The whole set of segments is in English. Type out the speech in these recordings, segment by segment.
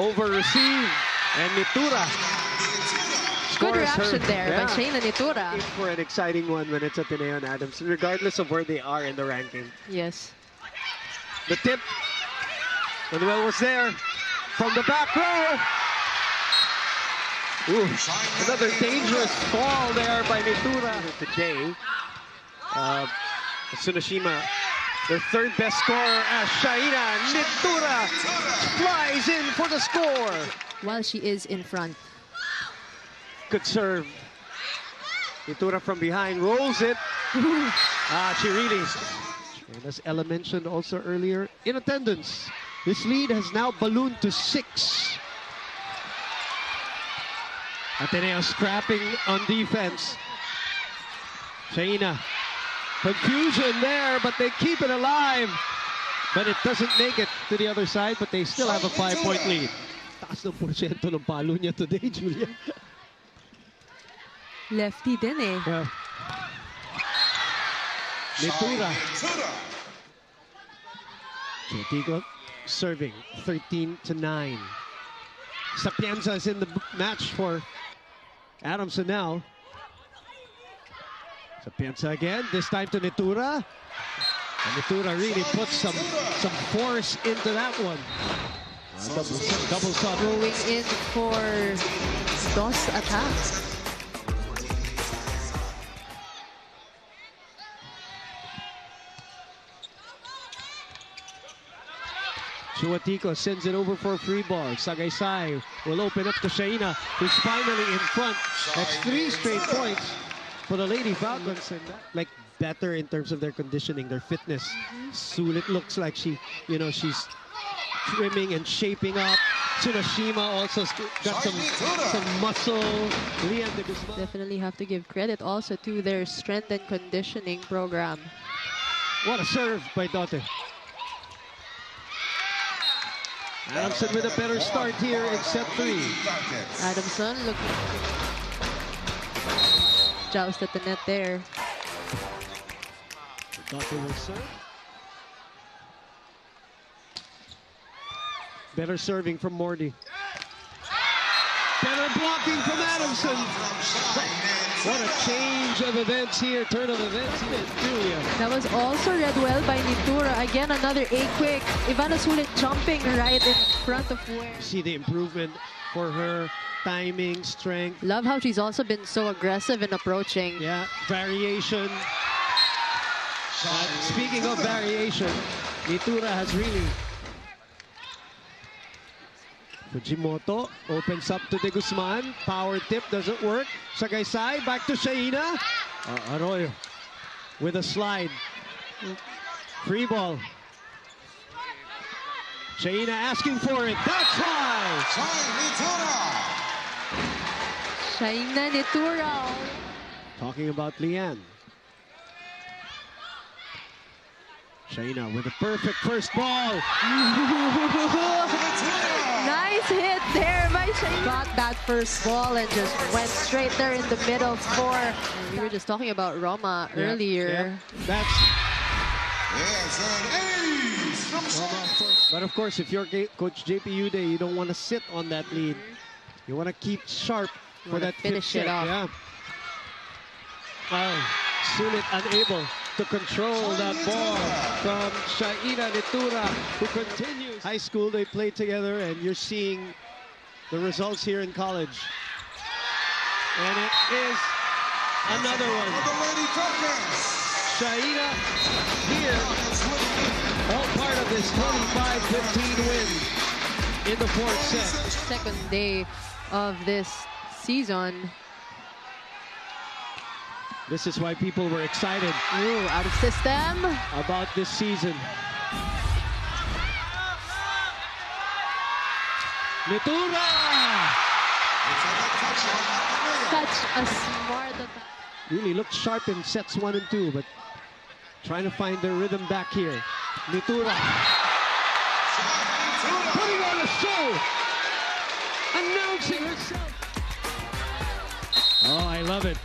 over receive. And Nitura. Good reaction there by Shaina Nitura. In for an exciting one when it's Ateneo and Adamson, regardless of where they are in the ranking. Yes. The tip. Manuel was there from the back row. Ooh, another dangerous fall there by Nitura. Today, Tsunashima, their third best scorer as Shaina Nitura flies in for the score. While she is in front. Good serve. Nitura from behind rolls it. She really. And as Ella mentioned also earlier, in attendance, this lead has now ballooned to 6. Ateneo scrapping on defense. Shaina, confusion there, but they keep it alive. But it doesn't make it to the other side, but they still have a 5-point lead. Taas ng porsyento ng palo niya today, Julia. Lefty din eh. Yeah. Nitura. Chutico serving 13-9. Sapienza is in the match for Adamson now. Sapienza again, this time to Nitura. And Nitura really puts some force into that one. Double sub. Going in for DOS attack. Chuatico sends it over for a free ball. Sagaysay will open up to Shaina, who's finally in front. That's 3 straight points for the Lady Falcons. And that, like, better in terms of their conditioning, their fitness. Sulit looks like she's trimming and shaping up. Tsunashima also got some muscle. Definitely have to give credit also to their strength and conditioning program. What a serve by Dote. Adamson with a better start here in set 3. Adamson looking joust at the net there. Dote will serve. Better serving from Morty. Better blocking from Adamson. What a change of events here, turn of events here, Julia. That was also read well by Nitura. Again, another A-quick. Ivana Sulit jumping right in front of where. See the improvement for her timing, strength. Love how she's also been so aggressive in approaching. Yeah, variation. Speaking of variation, Nitura has really. Fujimoto opens up to De Guzman. Power tip doesn't work. Sagaysay back to Shaina. Arroyo with a slide. Free ball. Shaina asking for it. That's why. Shaina Nitura. Talking about Lian. Shaina with a perfect first ball. Nice hit there by Shaina. Got that first ball and just went straight there in the middle for. And we were just talking about Roma earlier. That's. But of course, if you're Coach JP Ude, you don't want to sit on that lead. You want to keep sharp for that finish it off. Yeah. Sulit unable to control that ball from Shaina Nitura, who continues. High school, they played together, and you're seeing the results here in college. And it is another one. Shaina here, all part of this 25-15 win in the 4th set. Second day of this season. This is why people were excited. Ooh, out of system. About this season. Nitura! Such a smart attack. Really looked sharp in sets 1 and 2, but trying to find their rhythm back here. Nitura. Putting on a show. Announcing herself. Oh, I love it.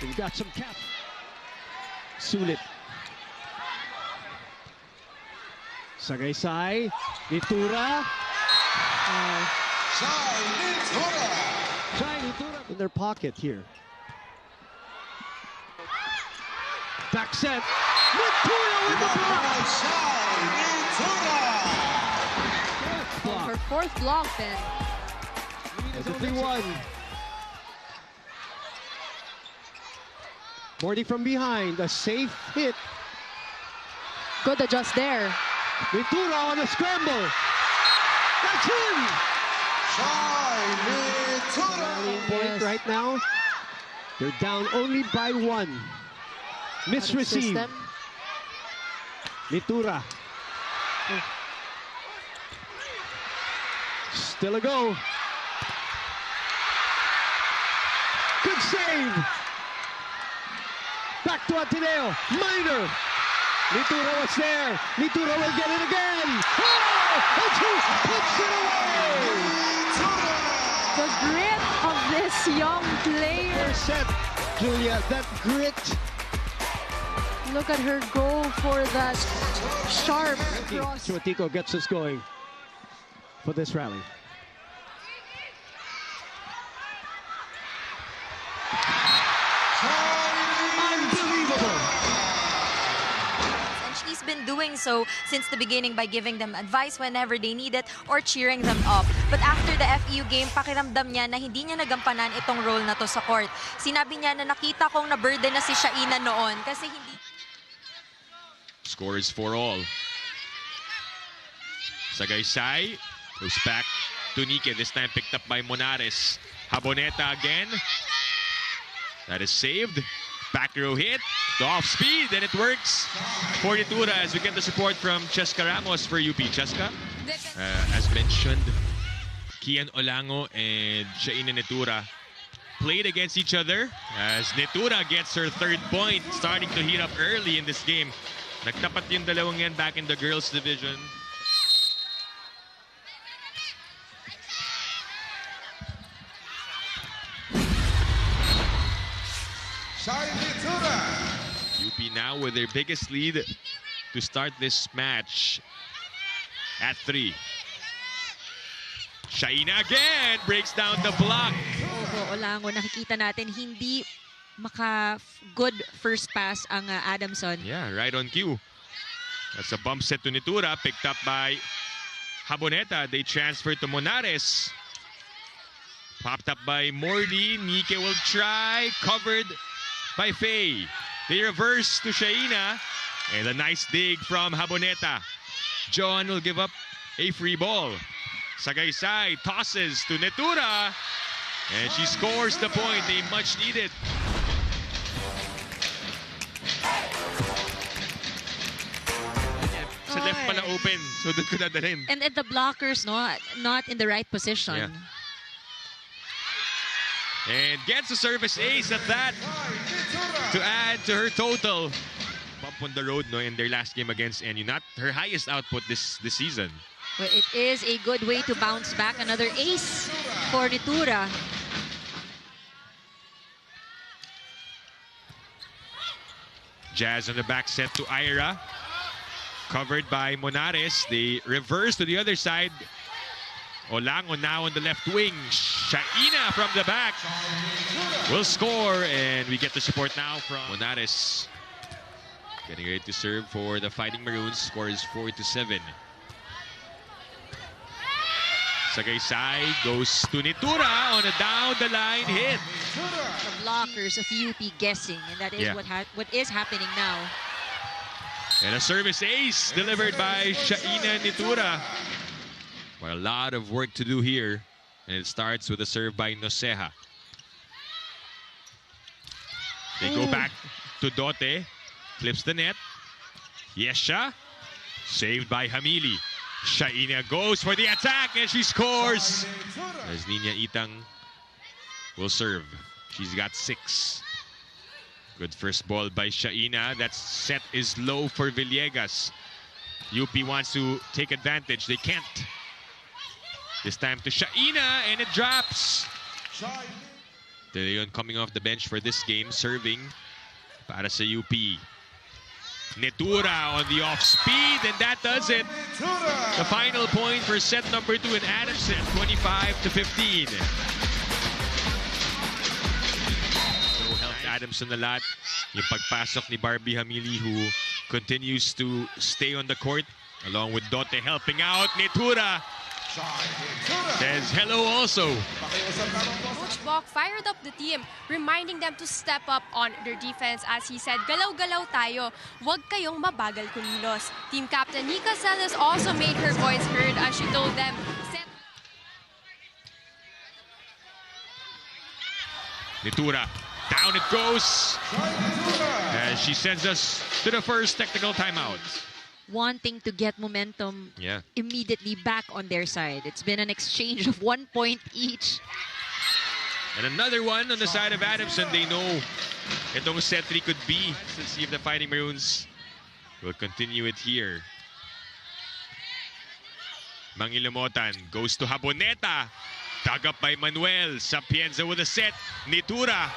We've got some cap. Sulit. Sagaysay. Nitura. Shaina Nitura in their pocket here. Back set. Nitura with the block. Her fourth block then. It's a 3-1. Morty from behind, a safe hit. Good adjust there. Nitura on a scramble. That's him. Rallying point right now. They're down only by 1. Misreceive. Nitura. Still a go. Good save. Back to Ateneo. Minor. Nitura was there. Nitura will get it again. Oh! And she puts it away. The grit of this young player. Set, Julia. That grit. Look at her go for that sharp cross. Chuatico gets us going for this rally. Unbelievable. And she's been doing so since the beginning by giving them advice whenever they need it or cheering them up. But after the FEU game, pakiramdam niya na hindi niya nagampanan itong role na to sa court. Sinabi niya na nakita kong na-burden na si Shaina noon kasi hindi... Score is 4-all. Sagaysay goes back to Nike. This time picked up by Monares. Haboneta again. That is saved. Back row hit. The off speed, and it works for Nitura as we get the support from Cheska Ramos for UP. Cheska, as mentioned, Kian Olango and Shaina Nitura played against each other as Nitura gets her 3rd point, starting to heat up early in this game. Nagtapat yung dalawang yan back in the girls division. UP now with their biggest lead to start this match at 3. Shaina again breaks down the block. Olango, nakikita natin hindi good first pass ang Adamson. Yeah, right on cue. That's a bump set to Nitura, picked up by Haboneta. They transfer to Monares. Popped up by Morley. Nike will try. Covered by Faye. They reverse to Shaina. And a nice dig from Haboneta. John will give up a free ball. Sagaysay tosses to Nitura. And she scores the point. They much needed. Sa left pala open. So doon ko dadalhin. And the blockers not in the right position. Yeah. And gets a service ace at that to add to her total. Bump on the road in their last game against NU. Not her highest output this season. Well, it is a good way to bounce back. Another ace for Nitura. Jazz on the back set to Ira. Covered by Monares. They reverse to the other side. Olango now on the left wing. Shaina from the back will score, and we get the support now from Monares. Getting ready to serve for the Fighting Maroons. Score is 4-7. Sagaysay goes to Nitura on a down-the-line hit. The blockers of UP guessing, and that is what is happening now. And a service ace delivered by Shaina Nitura. Well, a lot of work to do here. And it starts with a serve by Noceja. They go back to Dote. Flips the net. Yesha. Saved by Hamili. Shaina goes for the attack and she scores. As Nina Itang will serve. She's got 6. Good first ball by Shaina. That set is low for Villegas. UP wants to take advantage. They can't. This time to Shaina, and it drops. De Leon coming off the bench for this game, serving para sa UP. Nitura on the off speed, and that does it. The final point for set number 2 in Adamson, 25-15. So helped Adamson a lot. Yung pagpasok ni Barbie Hamili, who continues to stay on the court, along with Dote helping out. Nitura says hello also. Coach Bok fired up the team, reminding them to step up on their defense. As he said, galaw-galaw tayo, wag kayong mabagal kumilos. Team captain Nika Celis also made her voice heard as she told them, Nitura, down it goes. As she sends us to the first technical timeout. Wanting to get momentum immediately back on their side. It's been an exchange of 1 point each. And another one on the side of Adamson. They know itong set 3 could be. Let's see if the Fighting Maroons will continue it here. Mangilamotan goes to Haboneta. Dug up by Manuel. Sapienza with a set. Nitura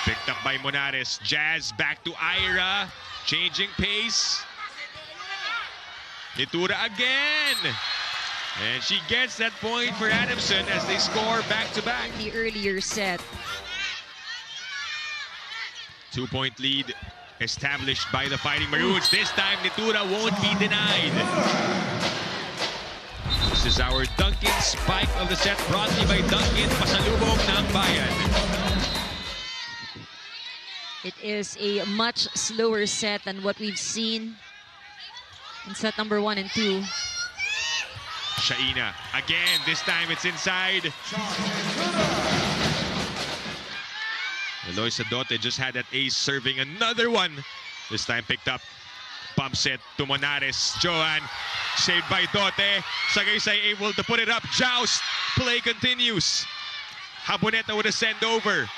picked up by Monares. Jazz back to Ira. Changing pace. Nitura again. And she gets that point for Adamson as they score back-to-back. The earlier set. 2-point lead established by the Fighting Maroons. This time, Nitura won't be denied. This is our Duncan spike of the set, brought to you by Duncan, pasalubong ng bayan. It is a much slower set than what we've seen in set number 1 and 2. Shaina again, this time it's inside. Eloisa Dote just had that ace serving another one. This time picked up. Pump set to Monares. Johan saved by Dote. Sagaysay able to put it up. Joust. Play continues. Haboneta with a send over.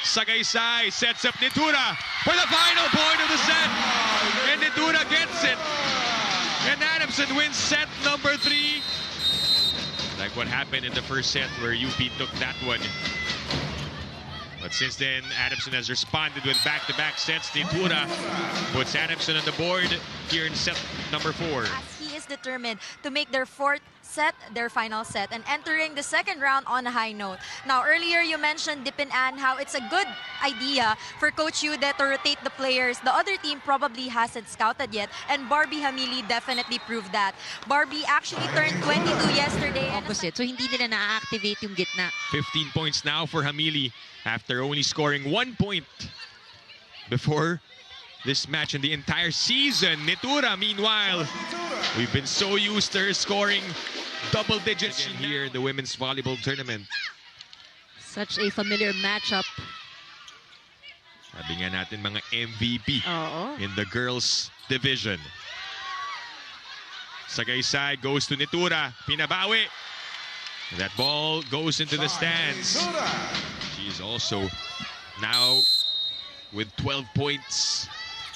Sagaysay sets up Nitura for the final point of the set. And Nitura gets it. And Adamson wins set number 3. Like what happened in the first set where UP took that one. But since then, Adamson has responded with back-to-back sets. Nitura puts Adamson on the board here in set number 4. As he is determined to make their 4th set their final set and entering the second round on a high note. Now, earlier you mentioned, Dip and Ann, how it's a good idea for Coach Yude to rotate the players. The other team probably hasn't scouted yet, and Barbie Hamili definitely proved that. Barbie actually turned 22 yesterday. Opposite. So hindi nila na-activate yung gitna. 15 points now for Hamili after only scoring 1 point before this match in the entire season. Nitura, meanwhile, we've been so used to her scoring double digits here in the women's volleyball tournament. Such a familiar matchup. Sabi nga natin, mga MVP in the girls division. Sagaysay goes to Nitura. Pinabawi. That ball goes into the stands. She's also now with 12 points.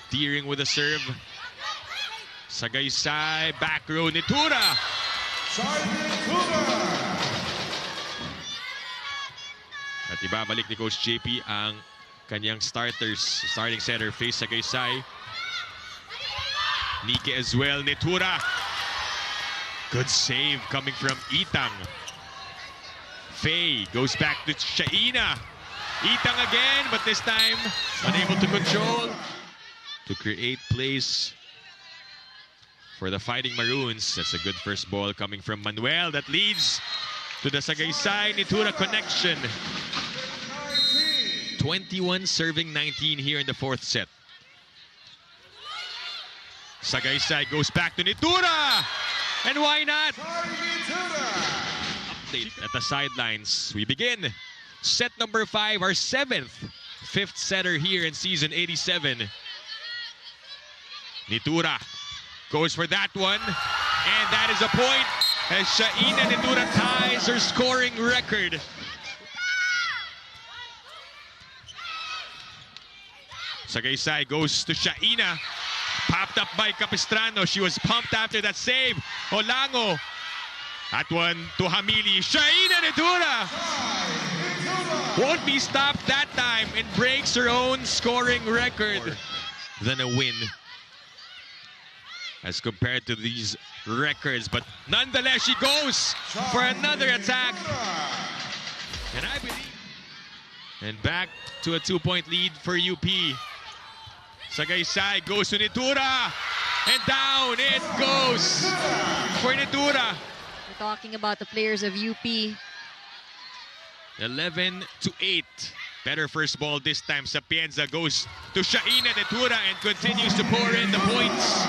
Steering with a serve. Sagaysay, back row, Nitura. At ibabalik ni Coach JP ang kanyang starters. Starting center, face Sagaysay. Nike as well, Nitura. Good save coming from Itang. Faye goes back to Shaina. Itang again, but this time unable to control. To create plays for the Fighting Maroons. That's a good first ball coming from Manuel that leads to the Sagaysay Nitura connection. 21 serving 19 here in the 4th set. Sagaysay goes back to Nitura. And why not? Update at the sidelines. We begin set number 5, our 7th, 5th setter here in season 87. Nitura goes for that one, and that is a point as Shaina Nitura ties her scoring record. Sagaysay goes to Shaina, popped up by Capistrano. She was pumped after that save. Olango, that one to Hamili. Shaina Nitura won't be stopped that time and breaks her own scoring record. Than a win as compared to these records. But nonetheless, she goes for another attack. And I believe. And back to a 2-point lead for UP. Sagaysay goes to Nitura. And down it goes for Nitura. We're talking about the players of UP. 11-8. Better first ball this time. Sapienza goes to Shaina Nitura and continues to pour in the points.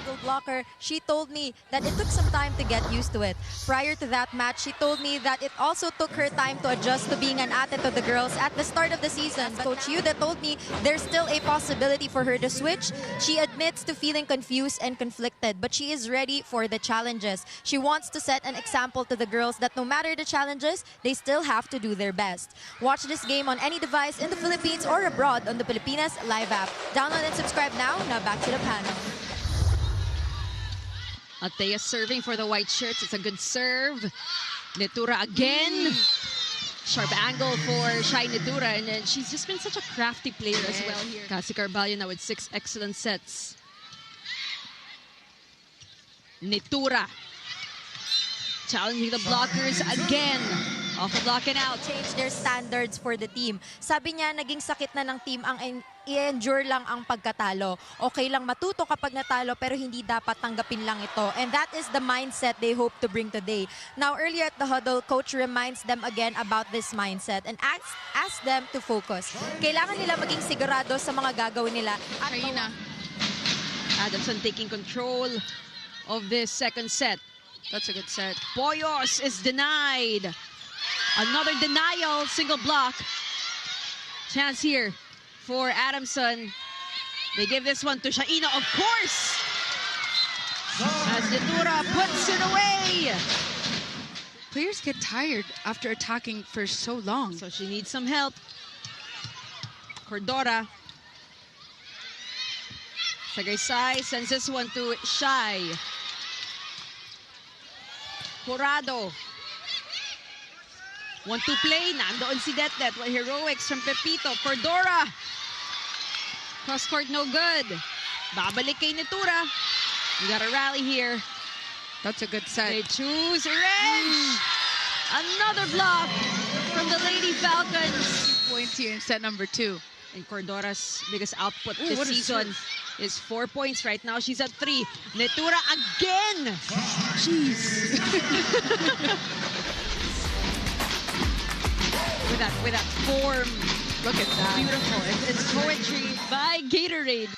Little blocker, she told me that it took some time to get used to it. Prior to that match, she told me that it also took her time to adjust to being an ate to the girls at the start of the season. But Coach Yuda told me there's still a possibility for her to switch. She admits to feeling confused and conflicted, but she is ready for the challenges. She wants to set an example to the girls that no matter the challenges, they still have to do their best. Watch this game on any device in the Philippines or abroad on the Pilipinas Live app. Download and subscribe now. Now back to the panel. Althea serving for the white shirts. It's a good serve. Nitura again. Sharp angle for Shaina Nitura. And then she's just been such a crafty player as well here. Cassie Carvalho now with 6 excellent sets. Nitura challenging the blockers again. Off the block and out. Change their standards for the team. Sabi niya, naging sakit na ng team ang i-endure lang ang pagkatalo. Okay lang matuto kapag natalo pero hindi dapat tanggapin lang ito. And that is the mindset they hope to bring today. Now, earlier at the huddle, coach reminds them again about this mindset and asks them to focus. Kailangan nila maging sigurado sa mga gagawin nila. At Adamson taking control of this second set. That's a good set. Poyos is denied. Another denial, single block. Chance here for Adamson. They give this one to Shaina, of course. As Nitura puts it away. Players get tired after attacking for so long. So she needs some help. Cordora. Sagaysay sends this one to Shai. Jurado. 1-2 play. Nandoon si Detlet. Heroics from Pepito. Cordora. Cross court, no good. Babalik kay Nitura. We got a rally here. That's a good set. They choose Reg. Another block from the Lady Falcons. Points here in set number 2. And Cordora's biggest output this season is 4 points. Right now, she's at 3. Nitura again. Jeez. with that form. Look at that. Beautiful. It's poetry by Gatorade.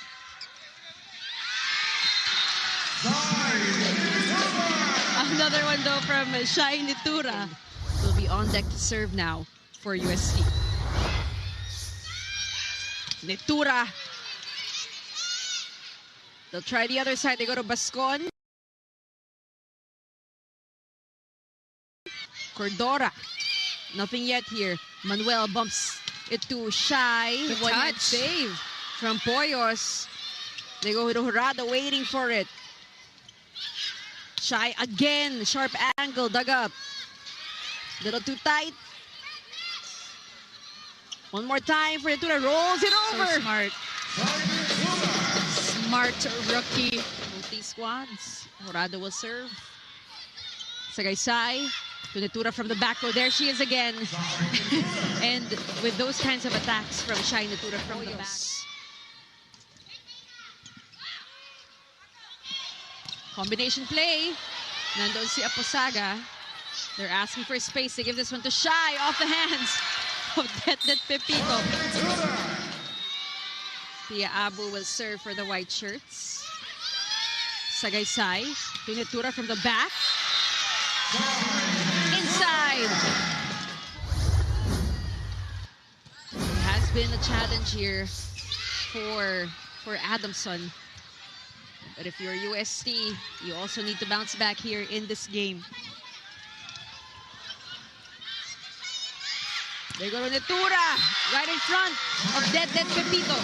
Another one though from Shaina Nitura. Will be on deck to serve now for UST. Nitura. They'll try the other side. They go to Bascon. Cordora. Nothing yet here. Manuel bumps it to Shai. One save from Poyos. They go to Jurado waiting for it. Shai again. Sharp angle. Dug up. Little too tight. One more time for Nitura. Rolls it over. So smart. Smart rookie. Multi-squads. Jurado will serve. Sagaysay. To Nitura from the back row. There she is again. And with those kinds of attacks from Shaina Nitura from the back. Combination play. Nandoon si Aposaga. They're asking for space. They give this one to Shai off the hands of Detlet Pepito. Pia Abu will serve for the white shirts. Sagaysay to Nitura from the back. Inside. It has been a challenge here for Adamson. But if you're UST, you also need to bounce back here in this game. They go to Nitura, right in front of Detlet Pepito.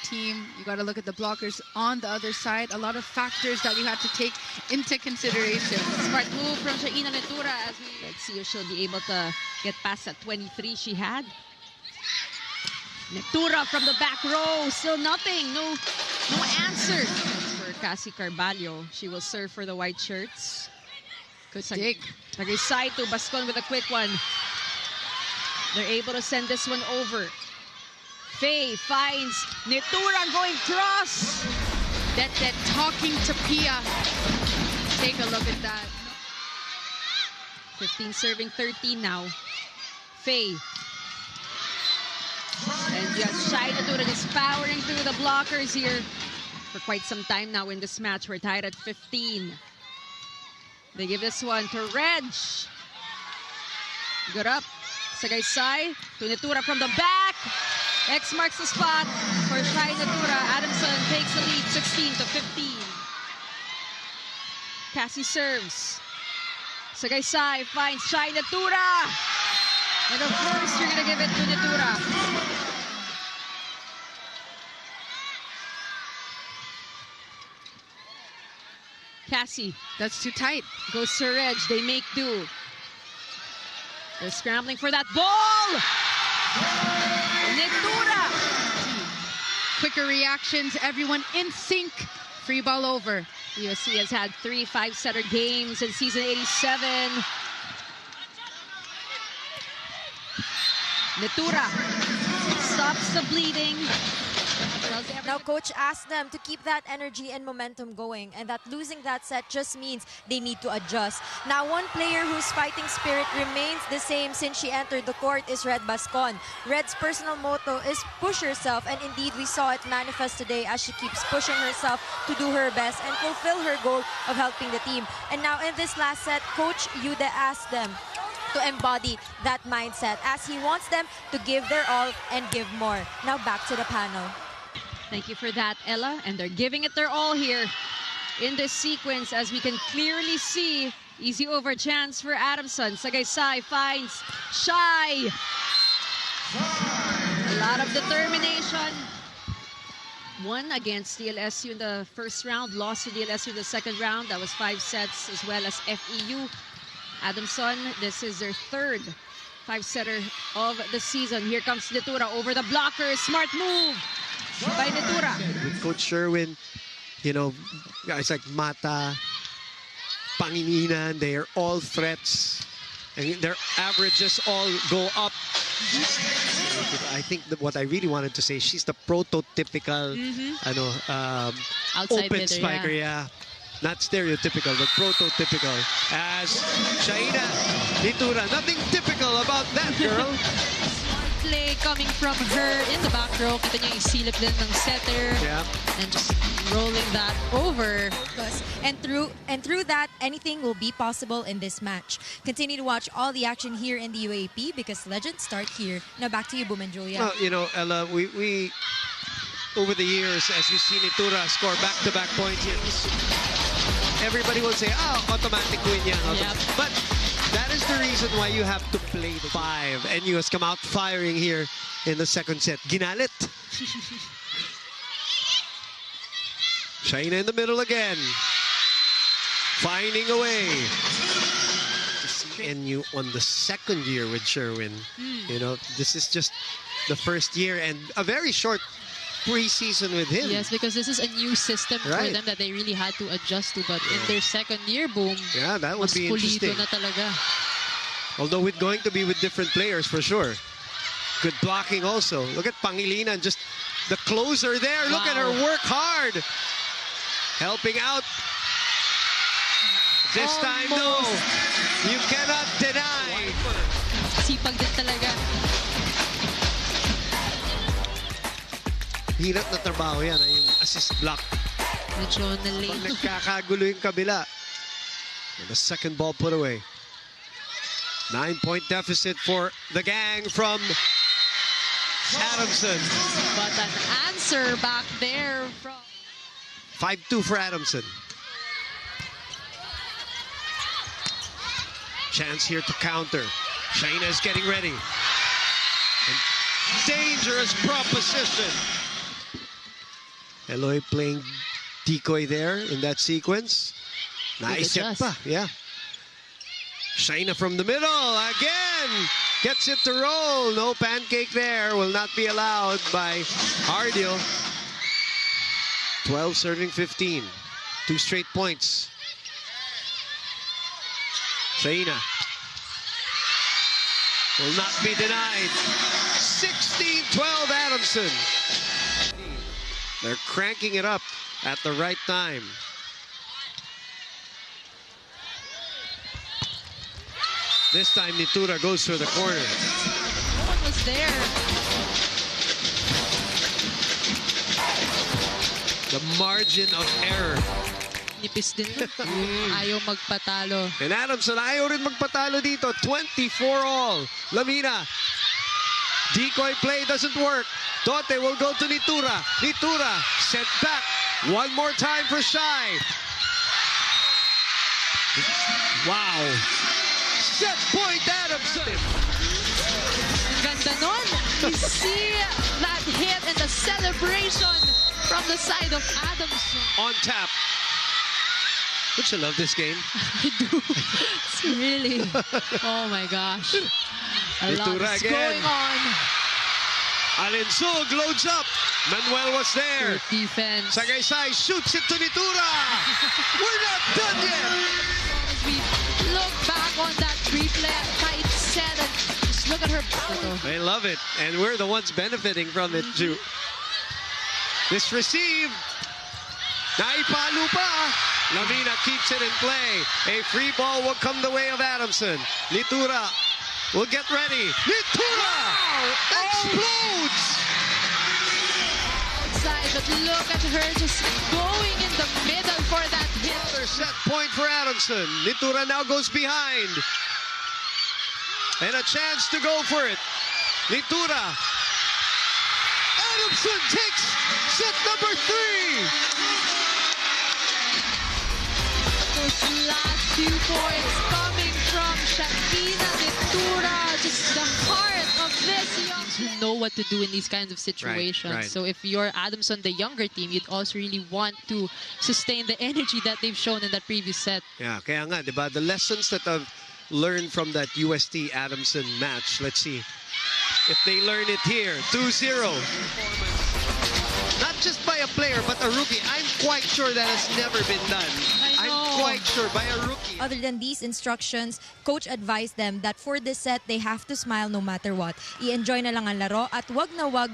Team, you got to look at the blockers on the other side. A lot of factors that you have to take into consideration. Smart move from Shaina Nitura. Let's see if she'll be able to get past that 23 she had. Nitura from the back row. Still nothing. No answer for Cassie Carvalho. She will serve for the white shirts. Good dig. Tagisay to Bascon with a quick one. They're able to send this one over. Faye finds Nitura going cross. That talking to Pia. Take a look at that. 15 serving 13 now. Faye. And just Shaina Nitura just powering through the blockers here for quite some time now in this match. We're tied at 15. They give this one to Reg. Good up. Sagaysay to Nitura from the back. X marks the spot for Shaina Nitura. Adamson takes the lead 16-15. Cassie serves. Sagaysay finds Shaina Nitura. And of course, you're going to give it to Nitura. Cassie. That's too tight. Goes to Reg. They make do. They're scrambling for that ball. Nitura. Quicker reactions. Everyone in sync. Free ball over. USC has had 3 5-setter games in season 87. Nitura stops the bleeding. Now, coach asked them to keep that energy and momentum going, and that losing that set just means they need to adjust. Now, one player whose fighting spirit remains the same since she entered the court is Red Bascon. Red's personal motto is push yourself, and indeed we saw it manifest today as she keeps pushing herself to do her best and fulfill her goal of helping the team. And now in this last set, Coach Yude asked them to embody that mindset as he wants them to give their all and give more. Now back to the panel. Thank you for that, Ella. And they're giving it their all here in this sequence, as we can clearly see. Easy over chance for Adamson. Sagaysay finds Shai. A lot of determination. Won against the LSU in the first round, lost to the LSU in the second round. That was 5 sets, as well as FEU. Adamson, this is their third 5-setter of the season. Here comes Nitura over the blocker. Smart move by Nitura. With Coach Sherwin, you know, guys like Mata, Pangilinan, they are all threats. And their averages all go up. I think that what I really wanted to say, she's the prototypical Outside open hitter, spiker, yeah. Not stereotypical, but prototypical. As Shaina Nitura, nothing typical about that girl. Play coming from her in the back row. Kita niyo yung silip din ng setter. Yeah. And just rolling that over. And through that, anything will be possible in this match. Continue to watch all the action here in the UAAP because legends start here. Now back to you, Boom and Julia. Well, you know, Ella, we over the years, as we've seen Nitura score back-to-back points here, everybody will say, oh, automatic win yan. Yep. But that is the reason why you have to play the 5. And you has come out firing here in the second set. Ginalit. Shaina in the middle again. Finding a way. And you on the second year with Sherwin. You know, this is just the first year and a very short preseason with him. Yes, because this is a new system for them that they really had to adjust to. But in their second year, Boom, yeah, that would be interesting. Na talaga. Although it's going to be with different players for sure. Good blocking also. Look at Pangilinan, just the closer there. Look at her work hard. Helping out. This time, no. You cannot deny. Sipag din talaga. Hirap na trabaho yan, yung assist block. Medyo na-late. Pag nagkakagulo yung kabila. And the second ball put away. 9-point deficit for the gang from Adamson. But an answer back there from 5-2 for Adamson. Chance here to counter. Shaina is getting ready. And dangerous proposition. Eloy playing decoy there in that sequence. Nice set pa, yeah. Shaina from the middle again. Gets it to roll. No pancake there. Will not be allowed by Ardil. 12 serving 15. 2 straight points. Shaina will not be denied. 16-12 Adamson. They're cranking it up at the right time. This time Nitura goes for the corner. No one was there. The margin of error. Nipis din. Ayaw magpatalo. And Adamson ayaw rin magpatalo dito. 24-all. Lamina. Decoy play doesn't work. Tote will go to Nitura. Nitura sent back. One more time for Shai. Wow. Set point Adamson. Ganda nun. You see that hit and the celebration from the side of Adamson. On tap. Don't you love this game? I do. It's really, oh my gosh. A lot Nitura is again. going on. Alinsug loads up. Manuel was there. Good defense. Sagaysay shoots it to Nitura. We're not done yet. As we look back on that replay at tight set and just look at her. They love it, and we're the ones benefiting from it too. This receive. Naipalo pa. Lamina keeps it in play. A free ball will come the way of Adamson. Nitura will get ready. Nitura explodes. Outside, but look at her just going in the middle for that hit. Another set point for Adamson. Nitura now goes behind. And a chance to go for it. Nitura. Adamson takes set number 3. Those last few points coming from Shaina Nitura, just the heart of this young who know what to do in these kinds of situations. Right. So if you're Adamson, the younger team, you'd also really want to sustain the energy that they've shown in that previous set. Yeah, kaya nga, diba? The lessons that I've learned from that UST Adamson match. Let's see if they learn it here. 2-0. Not just by a player, but a rookie. I'm quite sure that has never been done. I'm quite sure by a rookie. Other than these instructions, coach advised them that for this set, they have to smile no matter what. I-enjoy na lang ang laro at wag na wag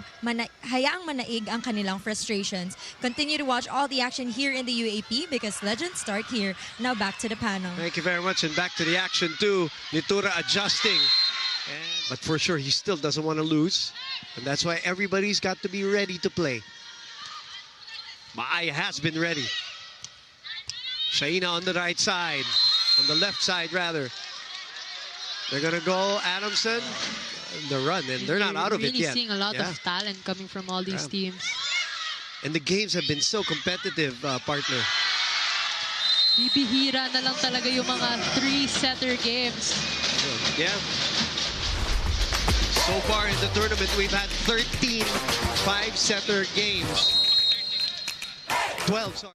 hayaang manaig ang kanilang frustrations. Continue to watch all the action here in the UAAP because legends start here. Now back to the panel. Thank you very much, and back to the action too. Nitura adjusting. But for sure, he still doesn't want to lose. And that's why everybody's got to be ready to play. Maaya has been ready. Shaina on the right side. On the left side, rather. They're going to go Adamson. The run, and they're not out of it yet. Really seeing a lot of talent coming from all these teams. And the games have been so competitive, partner. Bibihira na lang talaga yung mga 3-setter games. Yeah. So far in the tournament, we've had 13 5-setter games. 12, sorry.